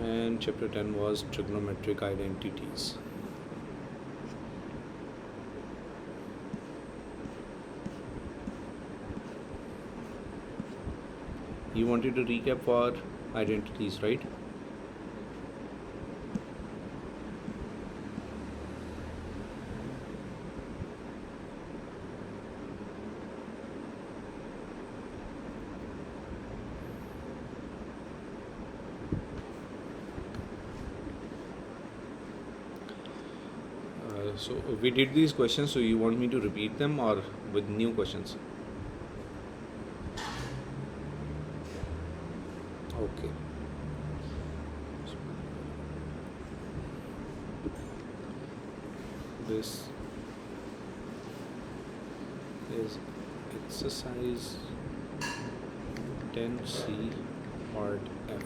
and chapter 10 was trigonometric identities. You wanted to recap for identities, right? So we did these questions, so you want me to repeat them or with new questions? Okay. This is exercise 10C part F.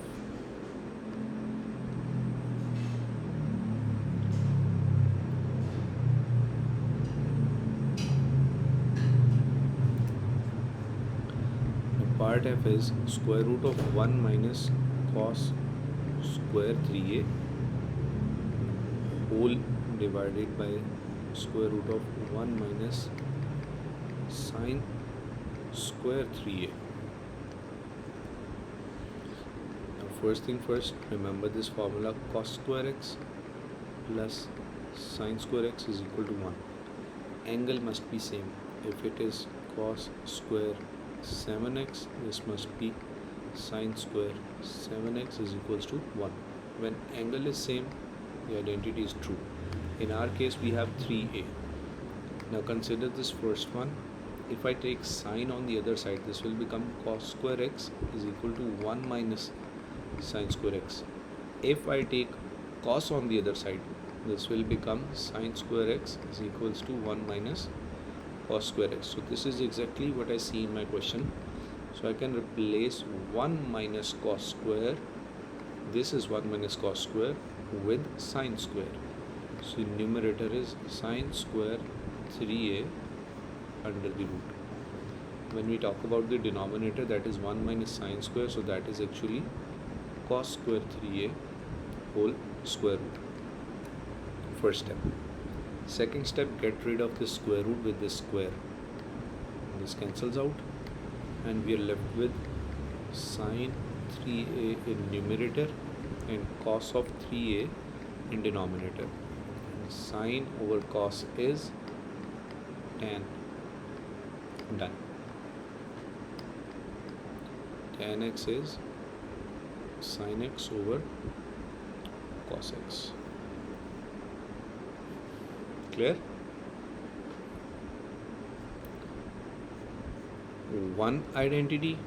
Part F is square root of 1 minus cos square 3a whole divided by square root of 1 minus sine square 3a. Now first thing first, remember this formula: cos square x plus sine square x is equal to 1. Angle must be same. If it is cos square 7x, this must be sine square 7x is equals to 1. When angle is same, the identity is true. In our case we have 3a. Now consider this first one. If I take sine on the other side, this will become cos square x is equal to 1 minus sine square x. If I take cos on the other side, this will become sine square x is equals to 1 minus cos square x. So this is exactly what I see in my question. So I can replace 1 minus cos square, this is 1 minus cos square, with sine square. So numerator is sine square 3a under the root. When we talk about the denominator, that is 1 minus sine square, so that is actually cos square 3a whole square root. First step. Second step, get rid of this square root with this square. This cancels out and we are left with sine 3a in numerator and cos of 3a in denominator. And sine over cos is tan. Done. Tan x is sin x over cos x. Clear? One identity,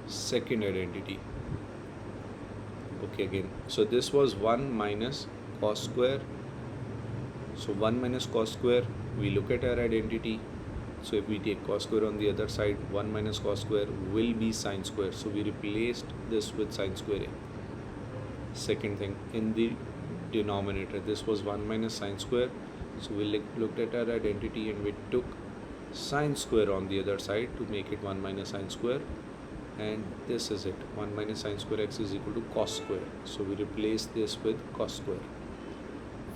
second identity. Okay, again. So this was 1 minus cos square. So 1 minus cos square, we look at our identity. So if we take cos square on the other side, 1 minus cos square will be sine square. So we replaced this with sine square a. Second thing, in the denominator, this was 1 minus sine square. So we looked at our identity and we took sine square on the other side to make it 1 minus sine square, and this is it, 1 minus sine square x is equal to cos square. So we replace this with cos square.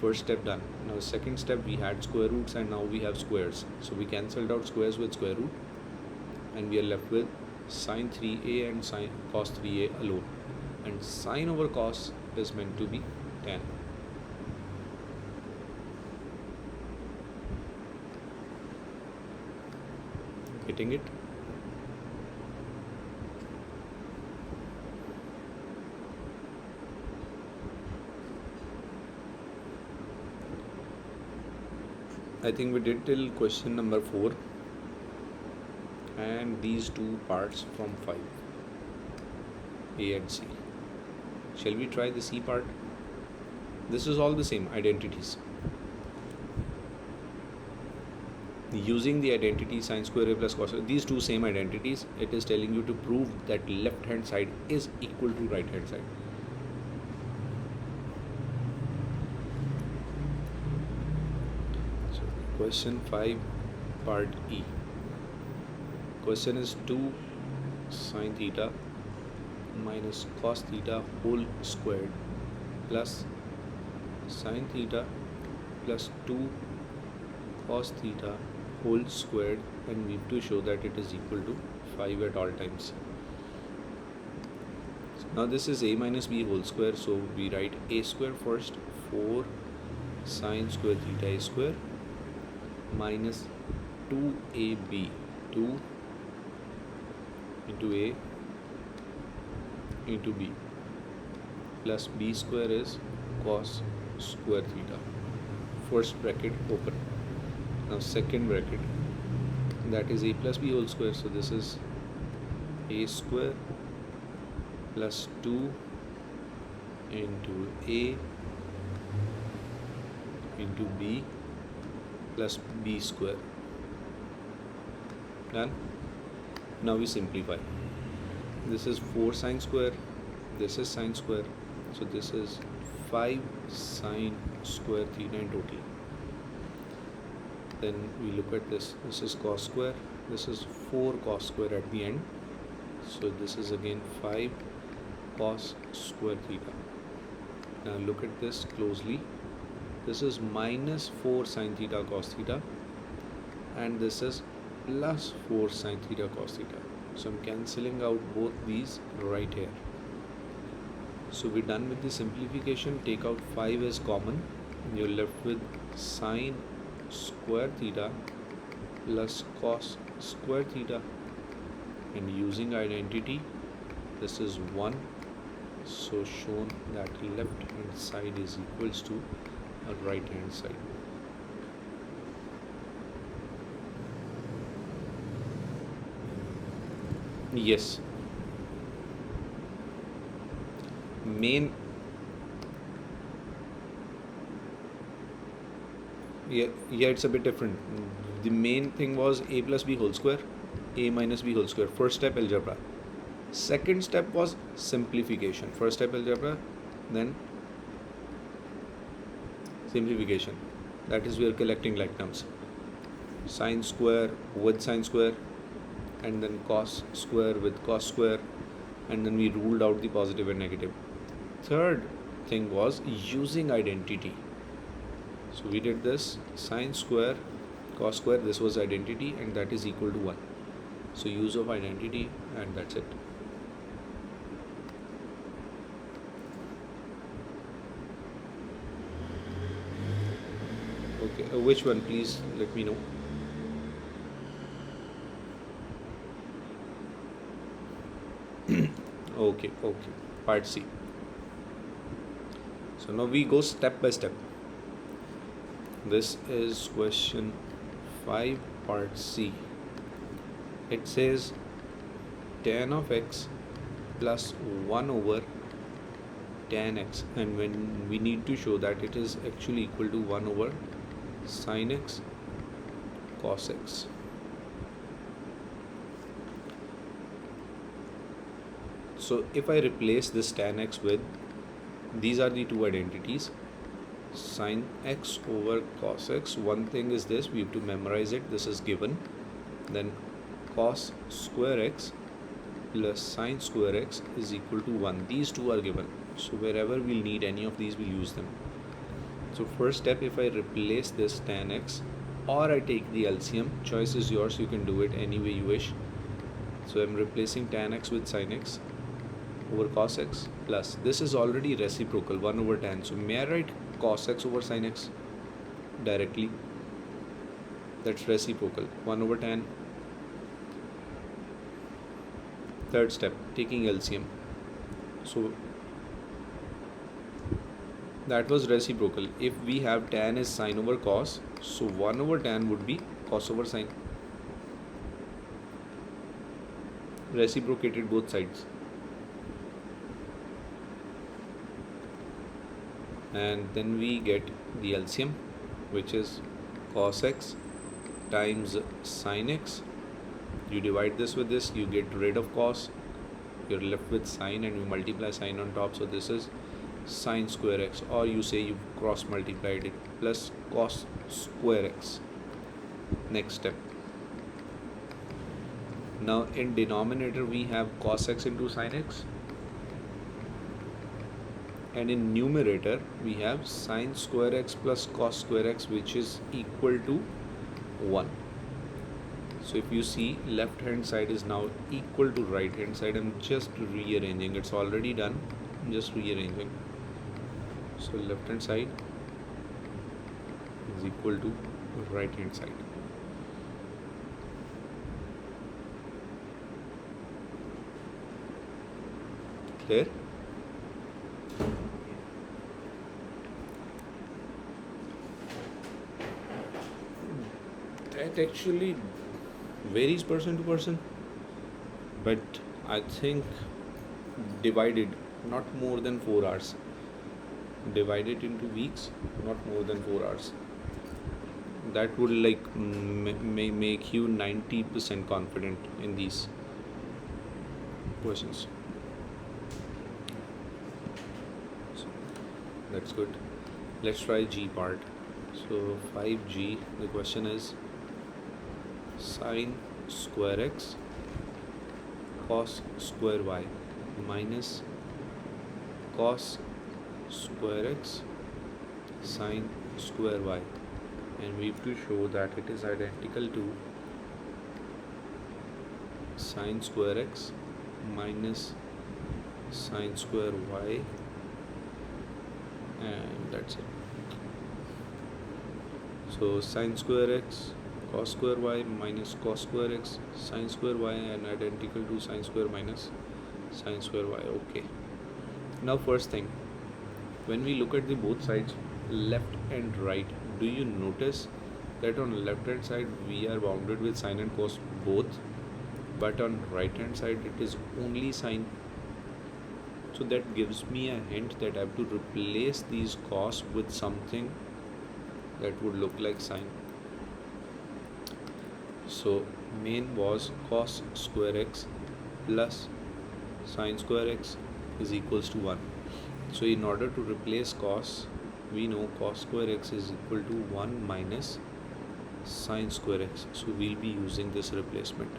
First step done. Now second step, we had square roots and now we have squares. So we cancelled out squares with square root and we are left with sine 3a and sine cos 3a alone, and sine over cos is meant to be tan. Getting it? I think we did till question number 4 and these two parts from 5, A and C. Shall we try the C part? This is all the same identities. Using the identity sine square a plus cos square, these two same identities, it is telling you to prove that left hand side is equal to right hand side. So question 5 part E. Question is 2 sine theta minus cos theta whole squared plus sine theta plus 2 cos theta whole squared, and we have to show that it is equal to 5 at all times. Now this is a minus b whole square, so we write a square first, 4 sine square theta a square minus 2ab, 2 into a into b, plus b square is cos square theta. First bracket open. Now second bracket, that is a plus b whole square, so this is a square plus 2 into a into b plus b square. Done. Now we simplify. This is 4 sine square, this is sine square, so this is 5 sine square theta in total. Then we look at this is cos square, this is 4 cos square at the end, so this is again 5 cos square theta. Now look at this closely, this is minus 4 sine theta cos theta, and this is plus 4 sine theta cos theta. So I'm cancelling out both these right here. So we're done with the simplification. Take out 5 as common, you're left with sine square theta plus cos square theta, and using identity, this is 1, so shown that left hand side is equals to a right hand side. Yes, main, yeah, it's a bit different. The main thing was a plus b whole square, a minus b whole square, first step algebra. Second step was simplification. First step algebra, then simplification, that is we are collecting like terms, sine square with sine square, and then cos square with cos square, and then we ruled out the positive and negative. Third thing was using identity. So we did this, sine square cos square, this was identity, and that is equal to 1. So use of identity, and that's it. Okay, which one, please let me know. Okay, part C. So now we go step by step. This is question 5, part C. It says tan of x plus 1 over tan x, and when we need to show that it is actually equal to 1 over sin x cos x. So if I replace this tan x with, these are the two identities, sin x over cos x. One thing is this, we have to memorize it, this is given. Then cos square x plus sin square x is equal to 1. These two are given, so wherever we'll need any of these, we'll use them. So first step, if I replace this tan x, or I take the LCM, choice is yours, you can do it any way you wish. So I'm replacing tan x with sin x over cos x, plus this is already reciprocal, 1 over tan, so may I write cos x over sin x directly? That's reciprocal, 1 over tan. Third step, taking LCM. So that was reciprocal. If we have tan is sin over cos, so 1 over tan would be cos over sin. Reciprocated both sides. And then we get the LCM, which is cos x times sin x. You divide this with this, you get rid of cos, you're left with sin, and you multiply sin on top, so this is sin square x, or you say you cross multiplied it, plus cos square x. Next step, now in denominator we have cos x into sin x, and in numerator we have sine square x plus cos square x, which is equal to 1. So if you see, left hand side is now equal to right hand side. I'm just rearranging, it's already done, I'm just rearranging. So left hand side is equal to right hand side. Clear? That actually varies person to person, but I think divided not more than 4 hours. Divide it into weeks, not more than 4 hours. That would like make you 90% confident in these questions. So that's good. Let's try G part. So 5G, the question is sine square x cos square y minus cos square x sine square y, and we have to show that it is identical to sine square x minus sine square y, and that's it. So sine square x cos square y minus cos square x sine square y, and identical to sine square minus sine square y. Okay, now first thing, when we look at the both sides, left and right, do you notice that on left hand side we are bounded with sine and cos both, but on right hand side it is only sine? So that gives me a hint that I have to replace these cos with something that would look like sine. So main was cos square x plus sine square x is equals to 1. So in order to replace cos, we know cos square x is equal to 1 minus sine square x. So we'll be using this replacement.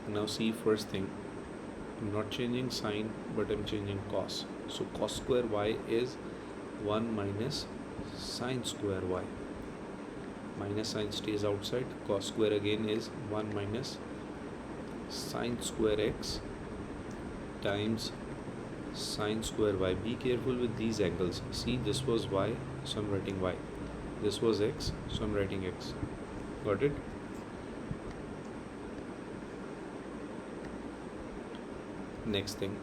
Now see, first thing, I'm not changing sine, but I'm changing cos. So cos square y is 1 minus sine square y. Minus sign stays outside. Cos square again is 1 minus sine square x times sine square y. Be careful with these angles. See, this was y, so I'm writing y. This was x, so I'm writing x. Got it? Next thing,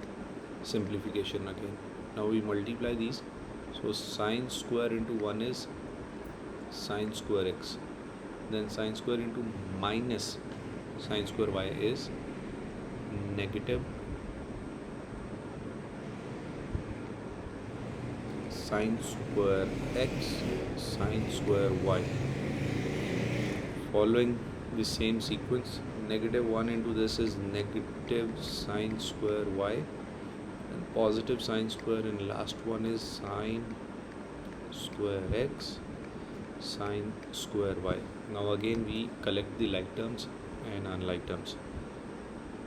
simplification again. Now we multiply these. So sine square into 1 is sine square x. Then sine square into minus sine square y is negative sine square x sine square y. Following the same sequence, negative 1 into this is negative sine square y, and positive sine square, and last one is sine square x sine square y. Now again we collect the like terms and unlike terms.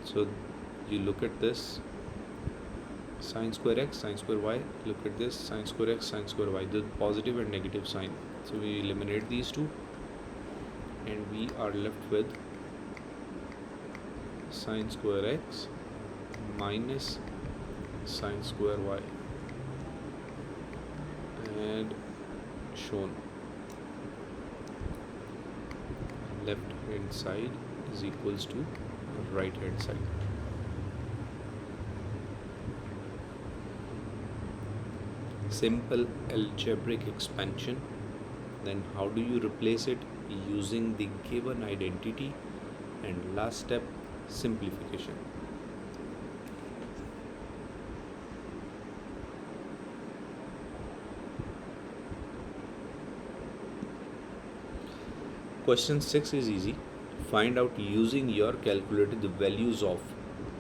So you look at this, sine square x sine square y, look at this, sine square x sine square y, the positive and negative sign. So we eliminate these two and we are left with sine square x minus sine square y, and shown left hand side is equals to right hand side. Simple algebraic expansion. Then how do you replace it? Using the given identity, and last step, simplification. Question 6 is easy. Find out using your calculator the values of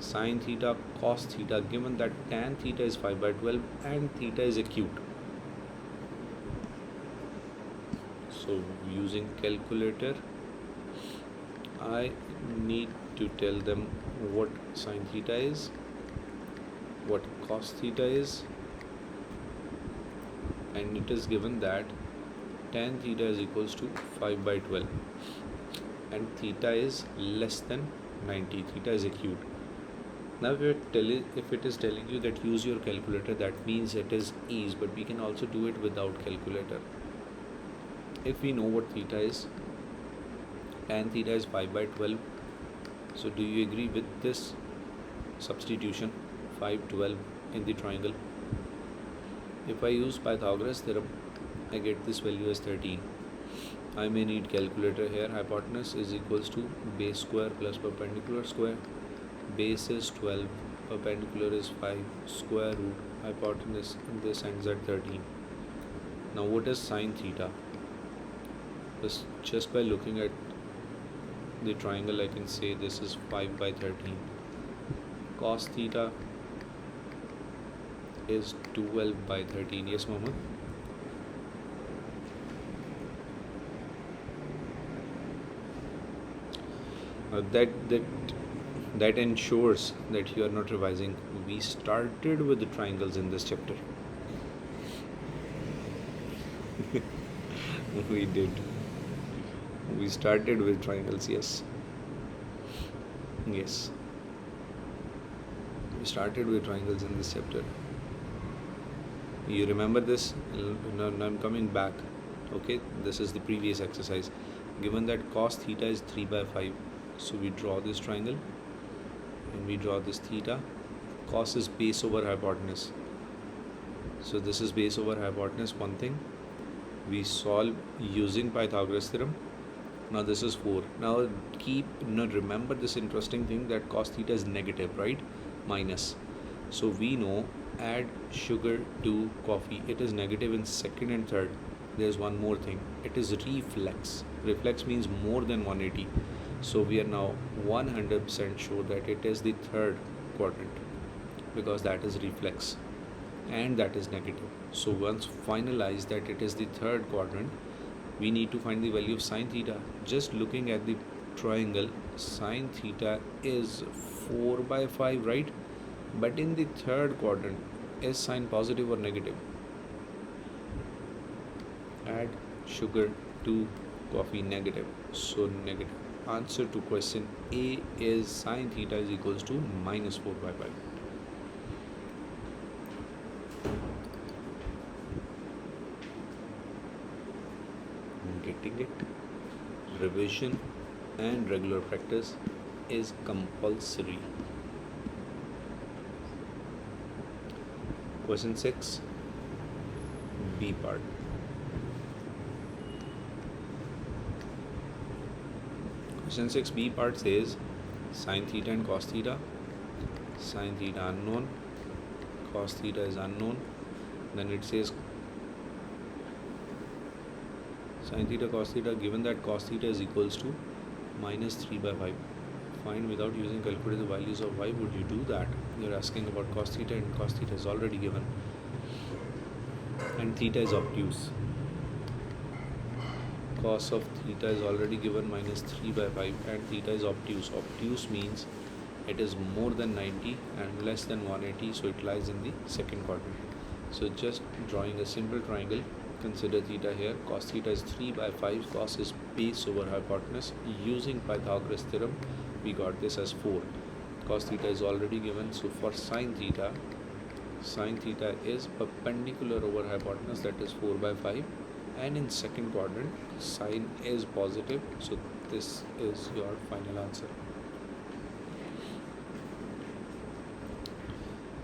sine theta, cos theta, given that tan theta is 5/12 and theta is acute. So using calculator, I need to tell them what sine theta is, what cos theta is, and it is given that tan theta is equals to 5 by 12 and theta is less than 90. Theta is acute. Now if it is telling you that use your calculator, that means it is ease, but we can also do it without calculator. If we know what theta is, tan theta is 5 by 12. So do you agree with this substitution, 5, 12 in the triangle? If I use Pythagoras theorem, I get this value as 13. I may need calculator here. Hypotenuse is equals to base square plus perpendicular square. Base is 12, perpendicular is 5, square root hypotenuse, and this ends at 13. Now what is sine theta? Just by looking at the triangle, I can say this is 5 by 13. Cos theta is 12 by 13. Yes, Mohammed? That ensures that you are not revising. We started with the triangles in this chapter. We did. We started with triangles, yes. Yes. We started with triangles in this chapter. You remember this? Now I'm coming back. Okay, this is the previous exercise. Given that cos theta is 3 by 5, so we draw this triangle and we draw this theta. Cos is base over hypotenuse. So this is base over hypotenuse, one thing. We solve using Pythagoras theorem. Now this is 4. Now remember this interesting thing that cos theta is negative, right? Minus. So we know add sugar to coffee, it is negative in second and third. There's one more thing, it is reflex. Reflex means more than 180. So we are now 100% sure that it is the third quadrant because that is reflex and that is negative. So once finalized that it is the third quadrant, we need to find the value of sine theta. Just looking at the triangle, sine theta is 4 by 5, right? But in the third quadrant, is sine positive or negative? Add sugar to coffee, negative. So negative. Answer to question A is sine theta is equals to minus 4 by 5. Getting it? Revision and regular practice is compulsory. Question 6, B part. Question 6b part says sine theta and cos theta. Sine theta unknown, cos theta is unknown. Then it says sine theta cos theta, given that cos theta is equals to minus 3 by 5. Find without using calculator the values of y. Would you do that? You're asking about cos theta and cos theta is already given. And theta is obtuse. Cos of theta is already given minus 3 by 5 and theta is obtuse. Obtuse means it is more than 90 and less than 180, so it lies in the second quadrant. So just drawing a simple triangle, consider theta here. Cos theta is 3 by 5, cos is base over hypotenuse. Using Pythagoras theorem, we got this as 4. Cos theta is already given, so for sine theta is perpendicular over hypotenuse, that is 4 by 5. And in second quadrant, sine is positive, so this is your final answer.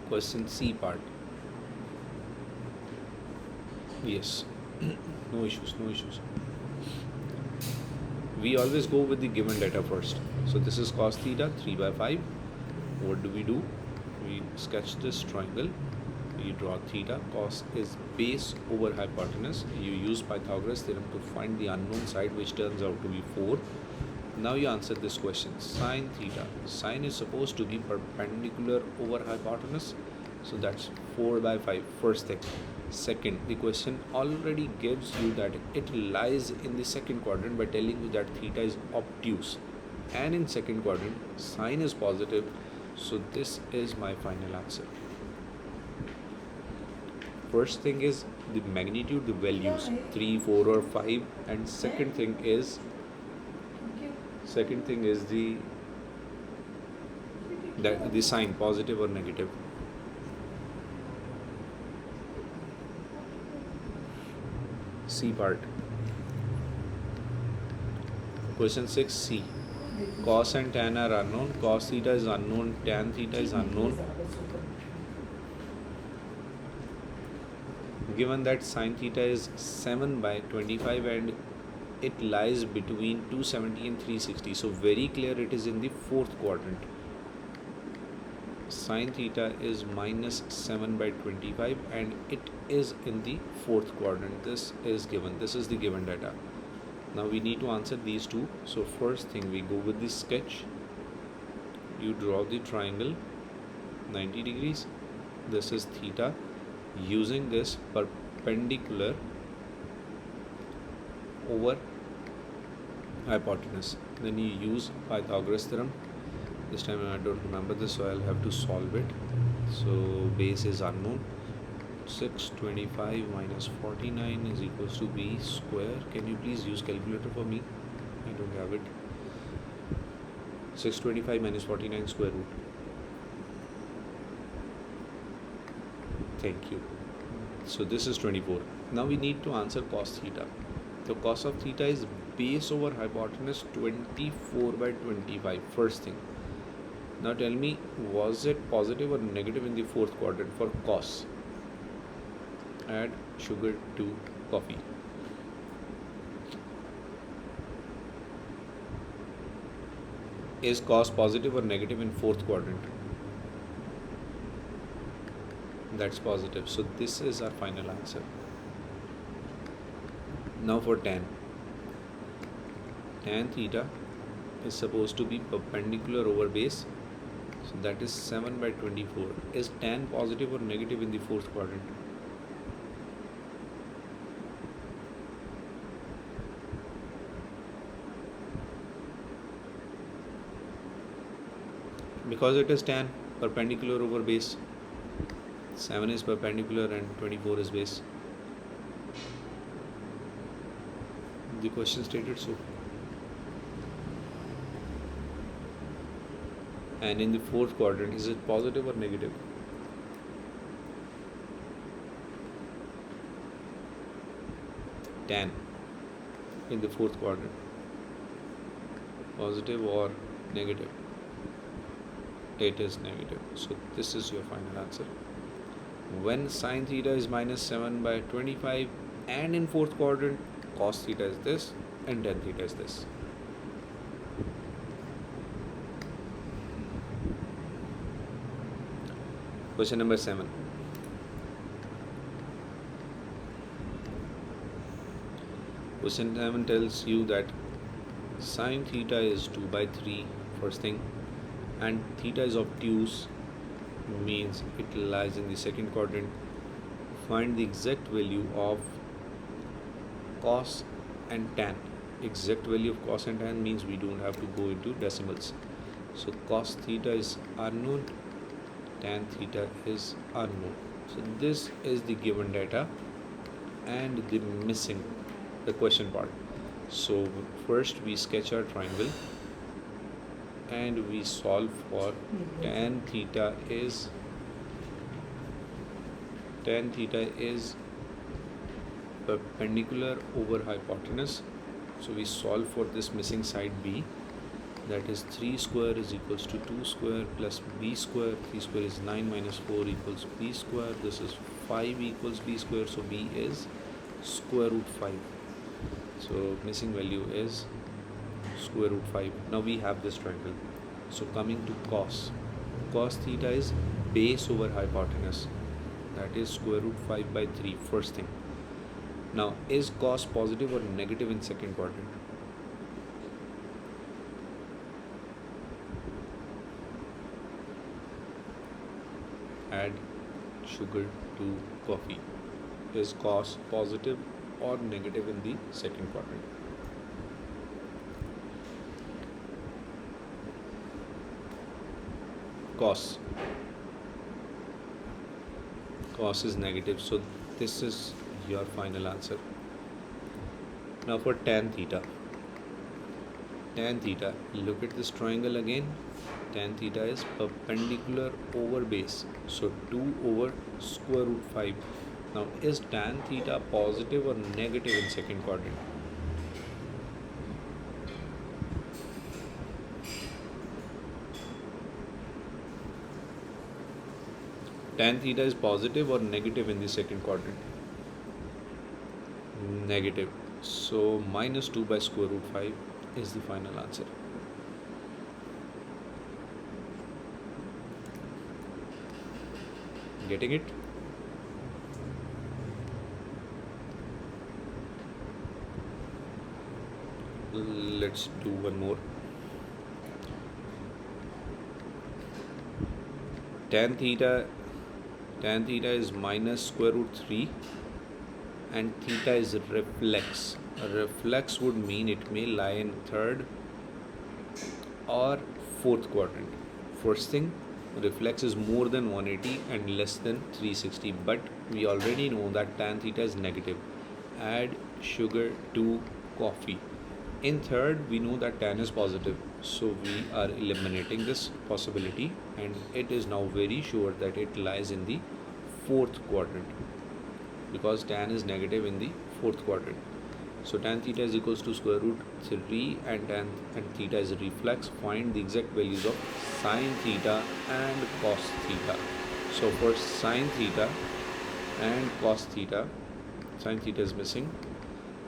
Question C part. Yes, no issues. We always go with the given data first. So this is cos theta, 3 by 5. What do? We sketch this triangle. You draw theta. Cos is base over hypotenuse. You use Pythagoras theorem to find the unknown side, which turns out to be 4. Now you answer this question. Sine theta. Sine is supposed to be perpendicular over hypotenuse. So that's 4 by 5. First thing. Second, the question already gives you that it lies in the second quadrant by telling you that theta is obtuse. and in second quadrant sine is positive, so this is my final answer. First thing is the magnitude, the values 3, 4 or 5, and second thing is the sign, positive or negative. C part. Question 6C. Cos and tan are unknown. Cos theta is unknown. Tan theta is unknown. Given that sin theta is 7 by 25 and it lies between 270 and 360. So very clear it is in the fourth quadrant. Sin theta is minus 7 by 25 and it is in the fourth quadrant. This is given. This is the given data. Now we need to answer these two. So first thing, we go with the sketch. You draw the triangle 90 degrees. This is theta. Using this perpendicular over hypotenuse. Then you use Pythagoras theorem. This time I don't remember this, so I'll have to solve it. So base is unknown. 625 minus 49 is equals to b square. Can you please use calculator for me? I don't have it. 625 minus 49 square root. Thank you. So this is 24. Now we need to answer cos theta. So cos of theta is base over hypotenuse 24 by 25. First thing. Now tell me, was it positive or negative in the fourth quadrant for cos? Add sugar to coffee. Is cos positive or negative in fourth quadrant? That's positive. So this is our final answer. Now for tan. Tan theta is supposed to be perpendicular over base. So that is 7 by 24. Is tan positive or negative in the fourth quadrant? Because it is tan, perpendicular over base. 7 is perpendicular and 24 is base. The question stated so. And in the fourth quadrant, is it positive or negative? Tan in the fourth quadrant, positive or negative? It is negative. So this is your final answer. When sin theta is minus 7 by 25 and in fourth quadrant, cos theta is this and tan theta is this. Question number 7. Question 7 tells you that sin theta is 2 by 3, first thing, and theta is obtuse, means it lies in the second quadrant. Find the exact value of cos and tan. Exact value of cos and tan means we don't have to go into decimals. So cos theta is unknown, tan theta is unknown. So this is the given data and the missing, the question part. So first we sketch our triangle and we solve for tan theta is perpendicular over hypotenuse. So we solve for this missing side b, that is 3 square is equals to 2 square plus b square. 3 square is 9 minus 4 equals b square. This is 5 equals b square, so b is square root 5. So missing value is square root 5. Now we have this triangle. So coming to cos theta is base over hypotenuse, that is square root 5 by 3, first thing. Now is cos positive or negative in second quadrant? Add sugar to coffee. Is cos positive or negative in the second quadrant? cos. Cos is negative, so this is your final answer. Now for tan theta. Tan theta, look at this triangle again. Tan theta is perpendicular over base, so 2 over square root 5. Now is tan theta positive or negative in second quadrant? Tan theta is positive or negative in the second quadrant? Negative. So minus 2 by square root 5 is the final answer. Getting it? Let's do one more. Tan theta is minus square root 3 and theta is reflex. A reflex would mean it may lie in third or fourth quadrant. First thing, reflex is more than 180 and less than 360, but we already know that tan theta is negative. Add sugar to coffee. In third, we know that tan is positive, so we are eliminating this possibility, and it is now very sure that it lies in the fourth quadrant, because tan is negative in the fourth quadrant. So tan theta is equals to square root 3 and theta is reflex. Find the exact values of sine theta and cos theta. So for sine theta and cos theta, sine theta is missing,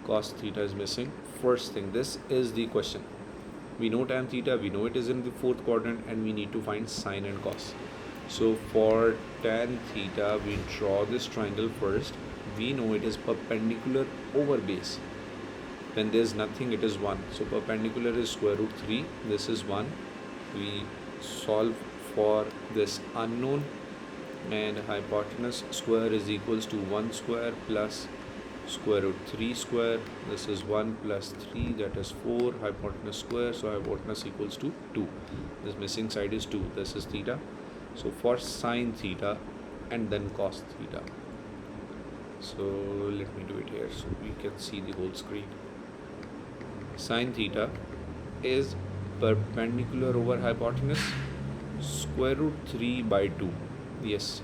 cos theta is missing. First thing, this is the question. We know tan theta, we know it is in the fourth quadrant, and we need to find sine and cos. So for tan theta, we draw this triangle first. We know it is perpendicular over base. When there is nothing, it is 1. So perpendicular is square root 3. This is 1. We solve for this unknown, and hypotenuse square is equals to 1 square plus square root 3 square. This is 1 plus 3, that is 4. Hypotenuse square, so hypotenuse equals to 2. This missing side is 2. This is theta. So for sine theta and then cos theta. So let me do it here so we can see the whole screen. Sine theta is perpendicular over hypotenuse, square root 3 by 2. Yes.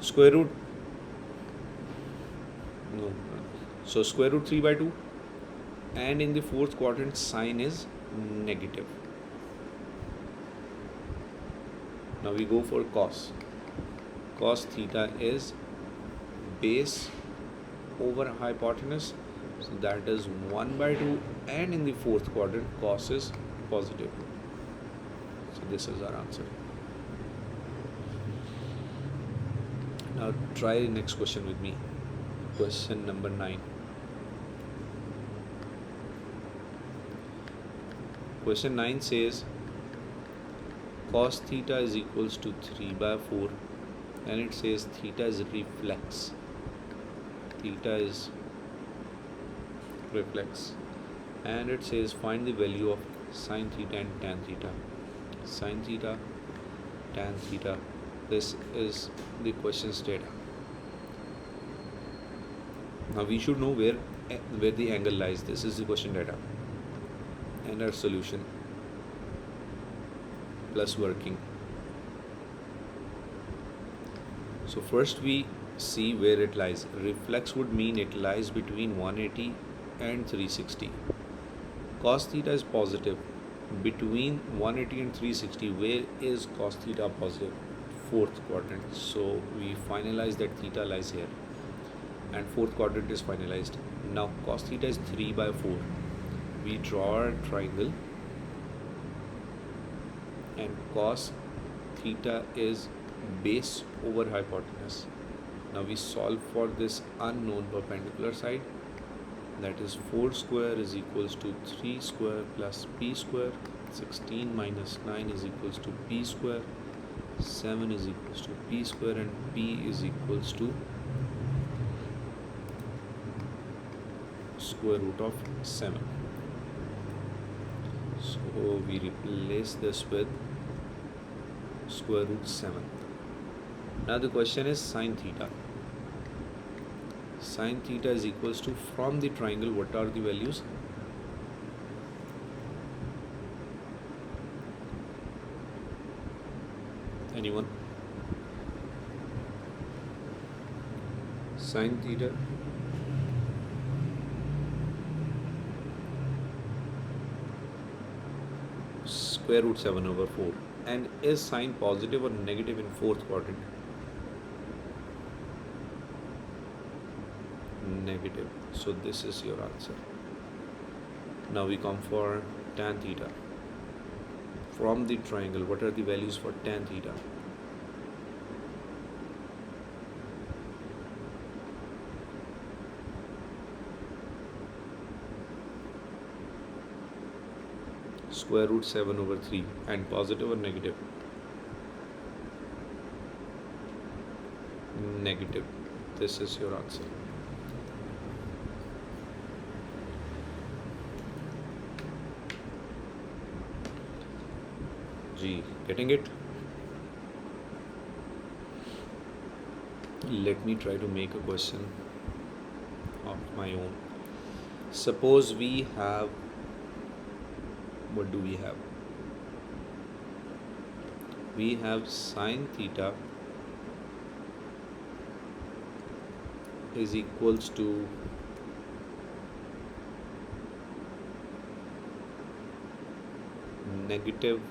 Square root, no, so square root 3 by 2, and in the fourth quadrant sine is negative. Now we go for cos. Cos theta is base over hypotenuse, so that is 1 by 2, and in the fourth quadrant cos is positive. So this is our answer. Now try the next question with me. Question number 9. Question 9 says cos theta is equals to 3 by 4, and it says theta is reflex. Theta is reflex, and it says find the value of sine theta and tan theta. Sine theta, tan theta. This is the question's data. Now we should know where the angle lies. This is the question data and our solution plus working. So first we see where it lies. Reflex would mean it lies between 180 and 360. Cos theta is positive. Between 180 and 360, where is cos theta positive? Fourth quadrant. So we finalize that theta lies here, and fourth quadrant is finalized. Now cos theta is 3 by 4. We draw a triangle, and cos theta is base over hypotenuse. Now we solve for this unknown perpendicular side, that is 4 square is equals to 3 square plus p square. 16 minus 9 is equals to p square. 7 is equals to p square, and p is equals to square root of 7. So we replace this with square root 7. Now the question is sine theta. Sine theta is equals to, from the triangle, what are the values? Anyone? Sine theta square root 7 over 4. And is sine positive or negative in fourth quadrant? Negative. So this is your answer. Now we come for tan theta. From the triangle, what are the values for tan theta? Square root 7 over 3. And positive or negative? Negative. This is your answer. G. Getting it? Let me try to make a question of my own. Suppose we have, what do we have? We have sine theta is equals to negative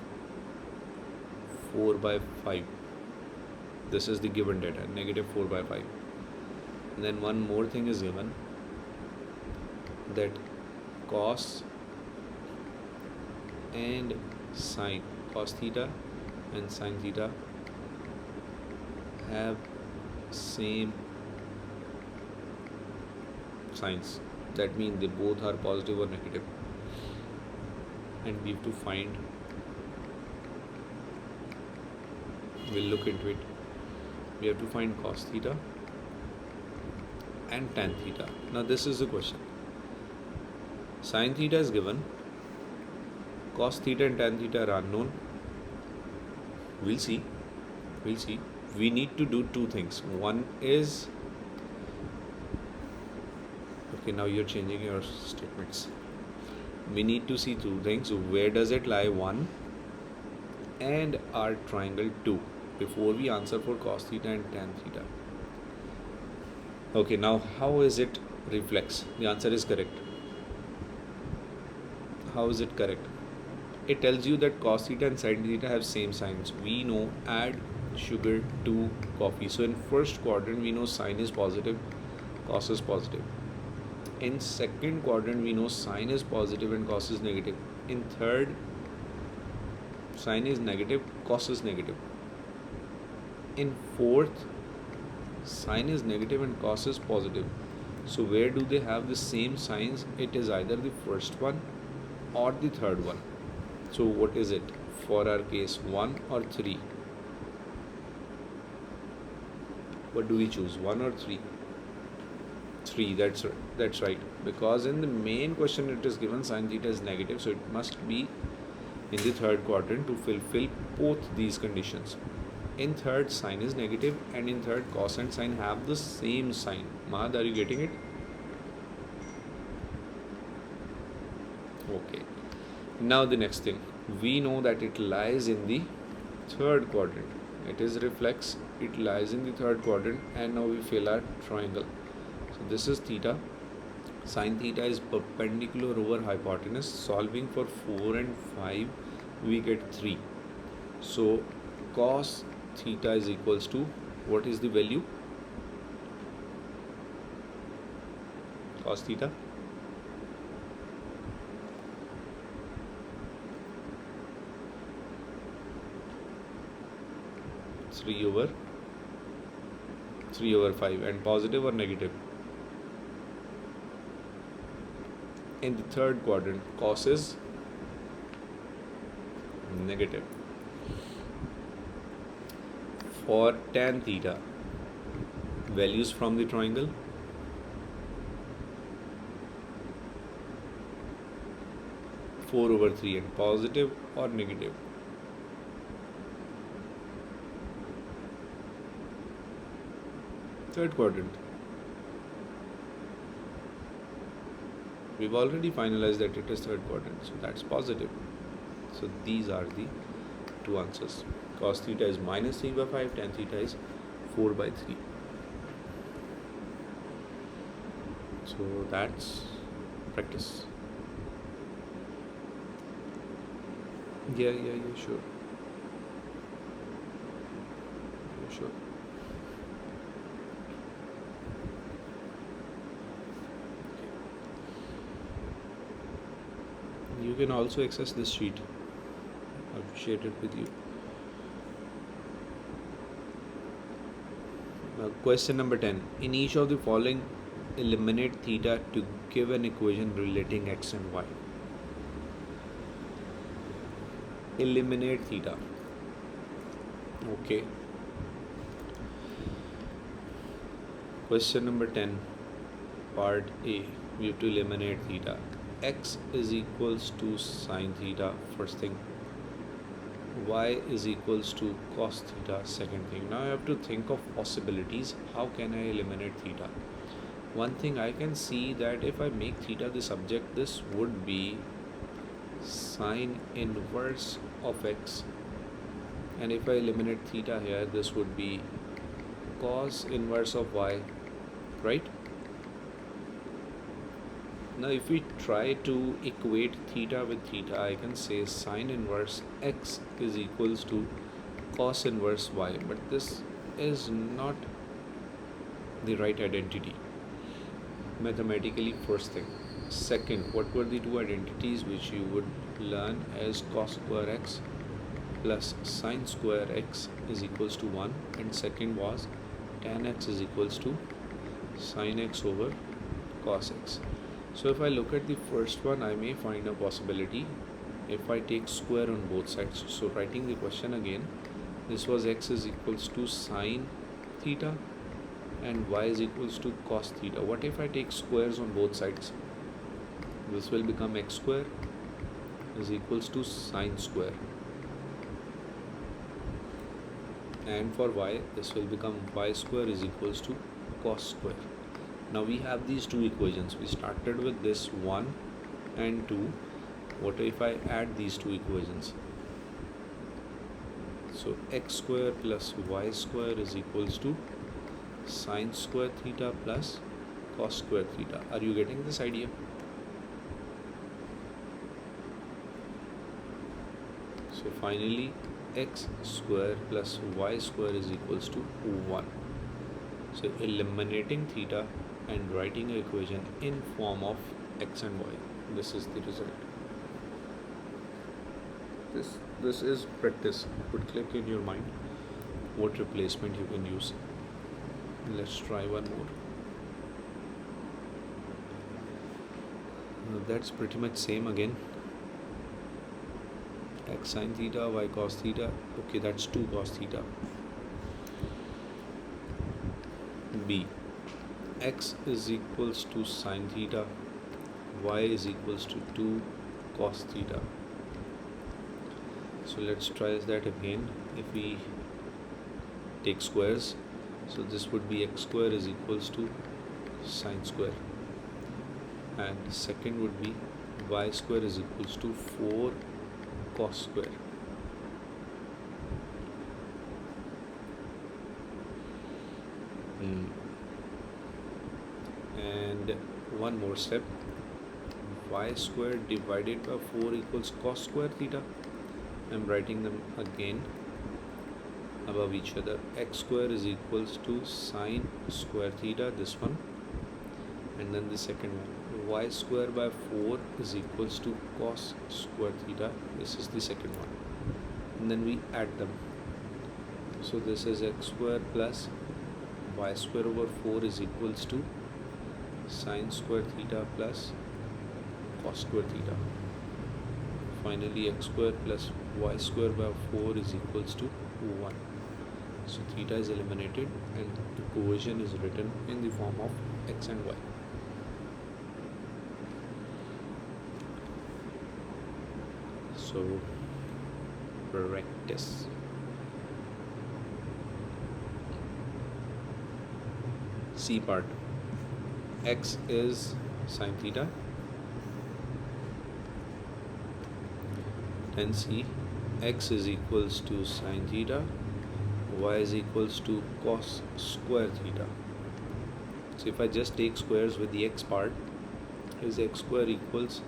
4 by 5. This is the given data, negative 4 by 5. And then one more thing is given, that cos and sine, cos theta and sine theta have same signs. That means they both are positive or negative. And we have to find, we'll look into it. We have to find cos theta and tan theta. Now this is the question. Sine theta is given, cos theta and tan theta are unknown. We'll see. We need to do two things. One is, okay, now you're changing your statements. We need to see two things. Where does it lie? 1 and our triangle 2 before we answer for cos theta and tan theta. Okay, now how is it reflex? The answer is correct. How is it correct? It tells you that cos theta and sin theta have same signs. We know add sugar to coffee. So in first quadrant we know sin is positive, cos is positive. In second quadrant we know sin is positive and cos is negative. In third, sin is negative, cos is negative. In fourth, sin is negative and cos is positive. So where do they have the same signs? It is either the first one or the third one. So what is it for our case, 1 or 3? What do we choose, 1 or 3? 3, that's right, because in the main question it is given sin theta is negative, so it must be in the third quadrant to fulfill both these conditions. In third, sin is negative, and in third, cos and sin have the same sign. Mahad, are you getting it? Okay. Now the next thing, we know that it lies in the third quadrant. It is reflex, it lies in the third quadrant, and now we fill our triangle. So this is theta. Sin theta is perpendicular over hypotenuse. Solving for 4 and 5, we get 3. So cos theta is equals to, what is the value? Cos theta? Three over 5, and positive or negative? In the third quadrant, cos is negative. For tan theta, values from the triangle. 4 over 3 and positive or negative? Third quadrant. We've already finalized that it is third quadrant, so that's positive. So these are the two answers. Cos theta is minus 3 by 5, tan theta is 4 by 3. So that's practice. Yeah, sure. Yeah, sure. You can also access this sheet. I've shared it with you. Question number 10. In each of the following, eliminate theta to give an equation relating x and y. Eliminate theta. Okay. Question number 10, part A. We have to eliminate theta. X is equals to sine theta, first thing. Y is equals to cos theta, second thing. Now I have to think of possibilities. How can I eliminate theta? One thing I can see that if I make theta the subject, this would be sine inverse of x, and if I eliminate theta here, this would be cos inverse of y, right? Now if we try to equate theta with theta, I can say sine inverse x is equals to cos inverse y, but this is not the right identity mathematically, first thing. Second, what were the two identities which you would learn as cos square x plus sine square x is equals to 1, and second was tan x is equals to sine x over cos x. So if I look at the first one, I may find a possibility if I take square on both sides. So writing the question again, this was x is equals to sine theta and y is equals to cos theta. What if I take squares on both sides? This will become x square is equals to sine square, and for y this will become y square is equals to cos square. Now we have these two equations. We started with this 1 and 2. What if I add these two equations? So x square plus y square is equals to sine square theta plus cos square theta. Are you getting this idea? So finally x square plus y square is equals to 1. So eliminating theta and writing an equation in form of x and y. This is the result. This is practice. Put click in your mind what replacement you can use. Let's try one more. That's pretty much same again. X sine theta, y cos theta. Okay, that's 2 cos theta. B. X is equals to sine theta, y is equals to 2 cos theta. So let's try that again. If we take squares, so this would be x square is equals to sine square, and second would be y square is equals to 4 cos square. And one more step, y square divided by 4 equals cos square theta. I'm writing them again above each other. X square is equals to sine square theta, this one, and then the second one, y square by 4 is equals to cos square theta, this is the second one, and then we add them. So this is x square plus y square over 4 is equals to sine square theta plus cos square theta. Finally x square plus y square by 4 is equals to 1. So theta is eliminated and the equation is written in the form of x and y. So practice. C part. X is sine theta. Then C, x is equals to sine theta, y is equals to cos square theta. So if I just take squares with the x part, is x square equals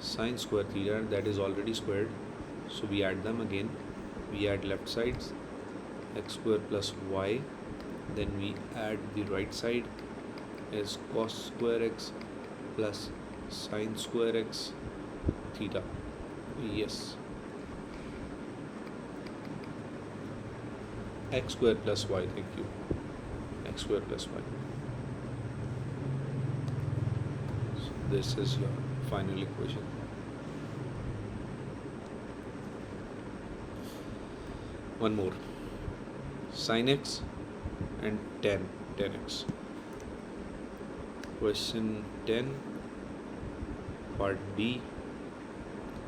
sine square theta, that is already squared. So we add them again. We add left sides, x square plus y. Then we add the right side is cos square x plus sine square x theta. Yes. X square plus y, thank you. X square plus y. So this is your final equation. One more. Sin x and tan x. Question 10, part B.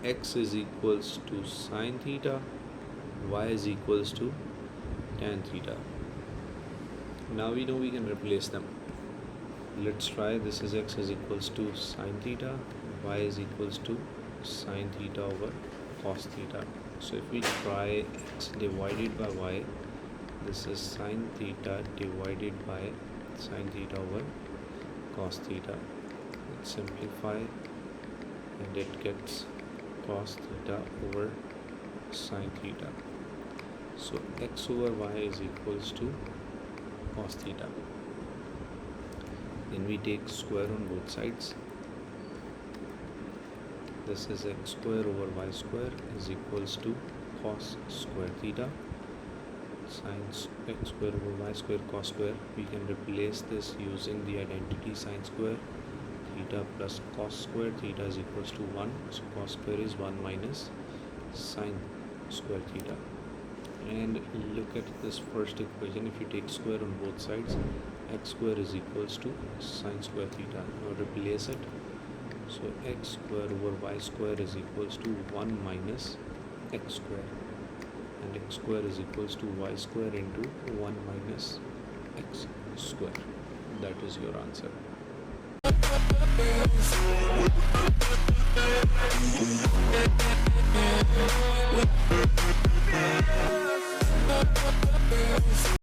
X is equals to sine theta, y is equals to tan theta. Now we know we can replace them. Let's try. This is x is equals to sine theta, y is equals to sine theta over cos theta. So if we try x divided by y, this is sine theta divided by sine theta over cos theta. Let's simplify and it gets cos theta over sine theta. So x over y is equals to cos theta. Then we take square on both sides. This is x square over y square is equals to cos square theta. Sin x square over y square cos square. We can replace this using the identity sin square theta plus cos square theta is equals to 1. So cos square is 1 minus sin square theta. And look at this first equation. If you take square on both sides, x square is equals to sin square theta. Now replace it. So x square over y square is equals to 1 minus x square, and x square is equals to y square into 1 minus x square. That is your answer.